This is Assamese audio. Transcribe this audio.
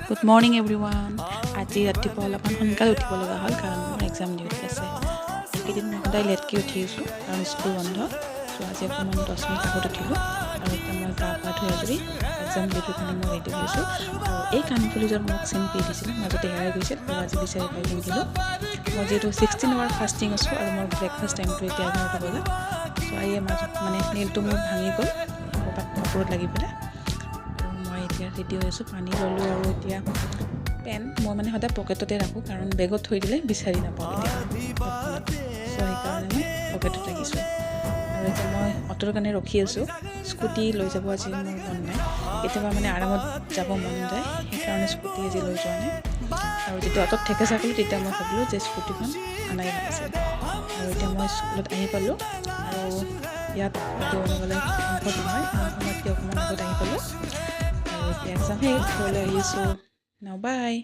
Good morning everyone. আজি ৰাতিপুৱা অলপমান সোনকালে উঠিব লগা হ'ল কাৰণ মোৰ এক্সাম ডিউটি আছে। এইকেইদিন মই সদায় লেটকৈ উঠিছোঁ কাৰণ স্কুল বন্ধ। চ' আজি অকণমান 10 মিনিট আগত উঠিলোঁ আৰু এতিয়া মই গা পা ধুই আজৰি এক্সাম ডিউটিৰ কাৰণে মই ৰেডি হৈছোঁ। আৰু এই কাণফুলিযোৰ মোক চিম্পি দিছিলে, মাজতে হেৰাই গৈছিল আৰু আজি বিচাৰি পাই পিন্ধিলোঁ। মই যিহেতু 16 আৱাৰ ফাষ্টিং আছোঁ আৰু মোৰ ব্ৰেকফাষ্ট টাইমটো এতিয়া 11টা বজাত। চ' এই মাজত নেইলটো মোৰ ভাঙি গ'ল ক'ৰবাত কাপোৰত লাগি পেলাই। মই এতিয়া ৰেডি হৈ আছোঁ, পানী ল'লোঁ আৰু এতিয়া পেন মই সদায় পকেটতে ৰাখোঁ কাৰণ বেগত থৈ দিলে বিচাৰি নাপাওঁ কেতিয়াবা। চ' সেইকাৰণে মই পকেটত ৰাখিছোঁ। আৰু এতিয়া মই অটোৰ কাৰণে ৰখি আছোঁ। স্কুটি লৈ যাব আজি মোৰ মন নাই, কেতিয়াবা আৰামত যাব মন যায়, সেইকাৰণে স্কুটি আজি লৈ যোৱা নাই। আৰু যেতিয়া অটোত ঠেকেচা কৰিলোঁ তেতিয়া মই ভাবিলোঁ যে স্কুটিখন আনাই ভাল আছিল। আৰু এতিয়া মই স্কুলত আহি পালোঁ আৰু ইয়াত ভিডিঅ' বনাবলৈ সম্ভৱ নহয় কাৰণ সময়তকৈ অকণমান আগত আহি পালোঁ। আৰু এতিয়া এক্সাম শেষ, ঘৰলৈ আহি আছোঁ। নাও বাই।